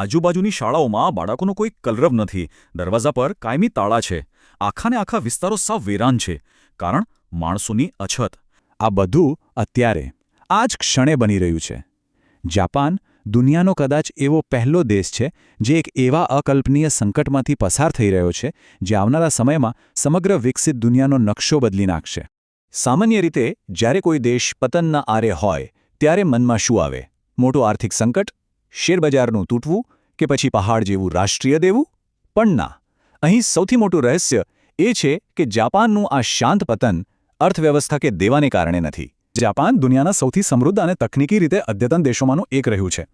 આજુબાજુની શાળાઓમાં બાળકોનો કોઈ કલરવ નથી, દરવાજા પર કાયમી તાળા છે, આખાને આખા વિસ્તારો સાવ વેરાન છે, કારણ માણસોની અછત. આ બધું અત્યારે આ જ ક્ષણે બની રહ્યું છે. જાપાન દુનિયાનો કદાચ એવો પહેલો દેશ છે જે એક એવા અકલ્પનીય સંકટમાંથી પસાર થઈ રહ્યો છે જે આવનારા સમયમાં સમગ્ર વિકસિત દુનિયાનો નકશો બદલી નાખશે. સામાન્ય રીતે જ્યારે કોઈ દેશ પતનના આરે હોય ત્યારે મનમાં શું આવે? મોટું આર્થિક સંકટ, શેરબજારનું તૂટવું કે પછી પહાડ જેવું રાષ્ટ્રીય દેવું? પણ ના, અહીં સૌથી મોટું રહસ્ય એ છે કે જાપાનનું આ શાંત પતન અર્થવ્યવસ્થા કે દેવાને કારણે નથી. જાપાન દુનિયાના સૌથી સમૃદ્ધ અને તકનીકી રીતે અદ્યતન દેશોમાંનું એક રહ્યું છે.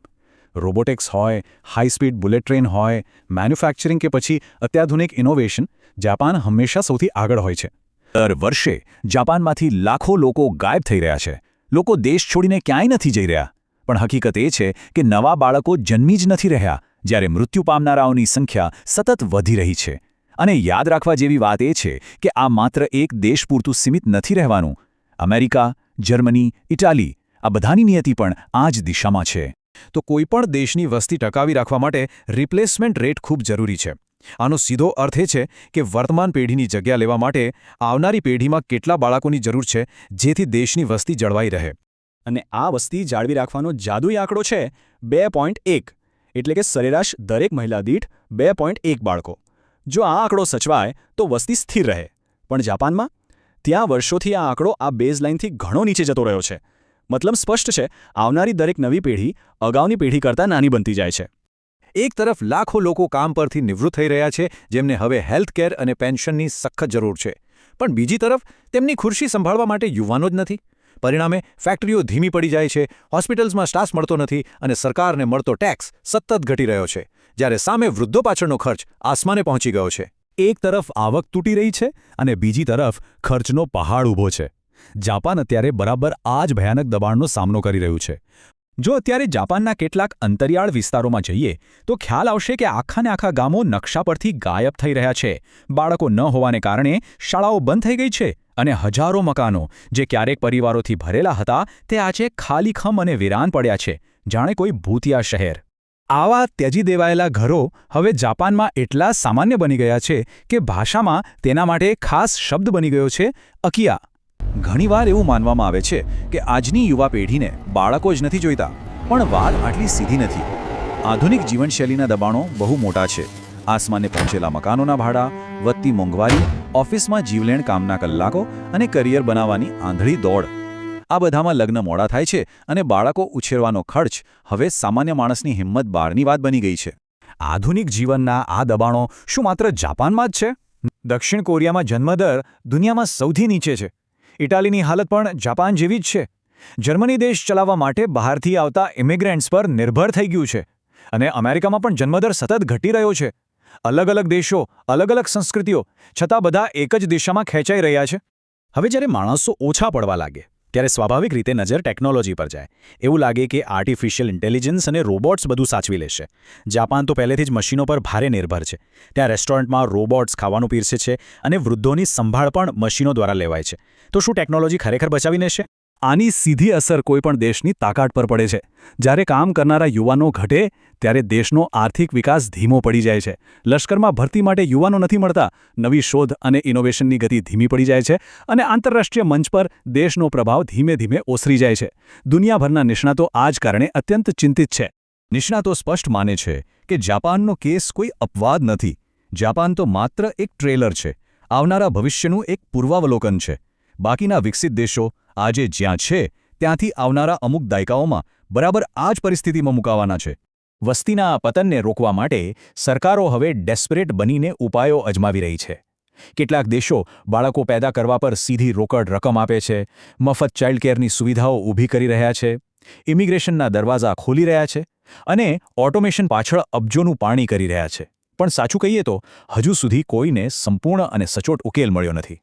રોબોટિક્સ હોય, હાઈ સ્પીડ બુલેટ ટ્રેન હોય, મેન્યુફેક્ચરિંગ કે પછી અત્યાધુનિક ઇનોવેશન, જાપાન હંમેશા સૌથી આગળ હોય છે. દર વર્ષે જાપાનમાંથી લાખો લોકો ગાયબ થઈ રહ્યા છે. લોકો દેશ છોડીને ક્યાંય નથી જઈ રહ્યા. પણ હકીકત એ છે કે નવા બાળકો જન્મી જ નથી રહ્યા, જ્યારે મૃત્યુ પામનારાઓની સંખ્યા સતત વધી રહી છે. અને યાદ રાખવા જેવી વાત એ છે કે આ માત્ર એક દેશ પૂરતું સીમિત નથી રહેવાનું. અમેરિકા, જર્મની, ઇટાલી આ બધાની નિયતિ પણ આ જ દિશામાં છે. તો કોઈપણ દેશની વસ્તી ટકાવી રાખવા માટે રિપ્લેસમેન્ટ રેટ ખૂબ જરૂરી છે. આનો સીધો અર્થ એ છે કે વર્તમાન પેઢીની જગ્યા લેવા માટે આવનારી પેઢીમાં કેટલા બાળકોની જરૂર છે જેથી દેશની વસ્તી જળવાઈ રહે. અને આ વસ્તી જાળવી રાખવાનો જાદુઈ આંકડો છે 2.1, એટલે કે સરેરાશ દરેક મહિલા દીઠ 2.1 બાળકો. જો આ આંકડો સચવાય તો વસ્તી સ્થિર રહે. પણ જાપાનમાં ત્યાં વર્ષોથી આ આંકડો આ બેઝલાઇનથી ઘણો નીચે જતો રહ્યો છે. મતલબ સ્પષ્ટ છે, આવનારી દરેક નવી પેઢી અગાઉની પેઢી કરતાં નાની બનતી જાય છે. એક તરફ લાખો લોકો કામ પરથી નિવૃત્ત થઈ રહ્યા છે જેમને હવે હેલ્થકેર અને પેન્શનની સખત જરૂર છે. પણ બીજી તરફ તેમની ખુરશી સંભાળવા માટે યુવાનો જ નથી. પરિણામે ફેક્ટરીઓ ધીમી પડી જાય છે, હોસ્પિટલ્સમાં સ્ટાફ મળતો નથી અને સરકારને મળતો ટેક્સ સતત ઘટી રહ્યો છે, જ્યારે સામે વૃદ્ધો પાછળનો ખર્ચ આસમાને પહોંચી ગયો છે. એક તરફ આવક તૂટી રહી છે અને બીજી તરફ ખર્ચનો પહાડ ઊભો છે. જાપાન અત્યારે બરાબર આ જ ભયાનક દબાણનો સામનો કરી રહ્યું છે. જો અત્યારે જાપાનના કેટલાક અંતરિયાળ વિસ્તારોમાં જઈએ તો ખ્યાલ આવશે કે આખાને આખા ગામો નકશા પરથી ગાયબ થઈ રહ્યા છે. બાળકો ન હોવાને કારણે શાળાઓ બંધ થઈ ગઈ છે અને હજારો મકાનો જે ક્યારેક પરિવારોથી ભરેલા હતા તે આજે ખાલીખમ અને વિરાન પડ્યા છે, જાણે કોઈ ભૂતિયા શહેર. આવા ત્યજી દેવાયેલા ઘરો હવે જાપાનમાં એટલા સામાન્ય બની ગયા છે કે ભાષામાં તેના માટે ખાસ શબ્દ બની ગયો છે, અકિયા. ઘણીવાર એવું માનવામાં આવે છે કે આજની યુવા પેઢીને બાળકો જ નથી જોઈતા, પણ વાત આટલી સીધી નથી. આધુનિક જીવનશૈલીના દબાણો બહુ મોટા છે. આસમાને પહોંચેલા મકાનોના ભાડા, વધતી મોંઘવારી, ઓફિસમાં જીવલેણ કામના કલાકો અને કરિયર બનાવવાની આંધળી દોડ. આ બધામાં લગ્ન મોડા થાય છે અને બાળકો ઉછેરવાનો ખર્ચ હવે સામાન્ય માણસની હિંમત બહારની વાત બની ગઈ છે. આધુનિક જીવનના આ દબાણો શું માત્ર જાપાનમાં જ છે? દક્ષિણ કોરિયામાં જન્મદર દુનિયામાં સૌથી નીચે છે. ઇટાલીની હાલત પણ જાપાન જેવી જ છે. જર્મની દેશ ચલાવવા માટે બહારથી આવતા ઇમિગ્રન્ટ્સ પર નિર્ભર થઈ ગયું છે. અને અમેરિકામાં પણ જન્મદર સતત ઘટી રહ્યો છે. અલગ અલગ દેશો, અલગ અલગ સંસ્કૃતિઓ, છતાં બધા એક જ દિશામાં ખેંચાઈ રહ્યા છે. હવે જ્યારે માણસો ઓછા પડવા લાગે ત્યારે સ્વાભાવિક રીતે નજર ટેકનોલોજી પર જાય. એવું લાગે કે આર્ટિફિશિયલ ઇન્ટેલિજન્સ અને રોબોટ્સ બધું સાચવી લેશે. જાપાન તો પહેલેથી જ મશીનો પર ભારે નિર્ભર છે. ત્યાં રેસ્ટોરન્ટમાં રોબોટ્સ ખાવાનું પીરસે છે અને વૃદ્ધોની સંભાળ પણ મશીનો દ્વારા લેવાય છે. તો શું ટેકનોલોજી ખરેખર બચાવી લેશે? આની સીધી અસર કોઈપણ દેશની તાકાત પર પડે છે. જ્યારે કામ કરનારા યુવાનો ઘટે ત્યારે દેશનો આર્થિક વિકાસ ધીમો પડી જાય છે. લશ્કરમાં ભરતી માટે યુવાનો નથી મળતા, નવી શોધ અને ઇનોવેશનની ગતિ ધીમી પડી જાય છે અને આંતરરાષ્ટ્રીય મંચ પર દેશનો પ્રભાવ ધીમે ધીમે ઓસરી જાય છે. દુનિયાભરના નિષ્ણાતો આ જ કારણે અત્યંત ચિંતિત છે. નિષ્ણાતો સ્પષ્ટ માને છે કે જાપાનનો કેસ કોઈ અપવાદ નથી. જાપાન તો માત્ર એક ટ્રેલર છે, આવનારા ભવિષ્યનું એક પૂર્વાવલોકન છે. બાકીના વિકસિત દેશો આજે જ્યાં છે ત્યાંથી આવનારા અમુક દાયકાઓમાં બરાબર આ જ પરિસ્થિતિમાં મુકાવાના છે. વસ્તીના આ પતનને રોકવા માટે સરકારો હવે ડેસ્પરેટ બનીને ઉપાયો અજમાવી રહી છે. કેટલાક દેશો બાળકો પેદા કરવા પર સીધી રોકડ રકમ આપે છે, મફત ચાઇલ્ડ કેરની સુવિધાઓ ઊભી કરી રહ્યા છે, ઇમિગ્રેશનના દરવાજા ખોલી રહ્યા છે અને ઓટોમેશન પાછળ અબજોનું પાણી કરી રહ્યા છે. પણ સાચું કહીએ તો હજુ સુધી કોઈને સંપૂર્ણ અને સચોટ ઉકેલ મળ્યો નથી.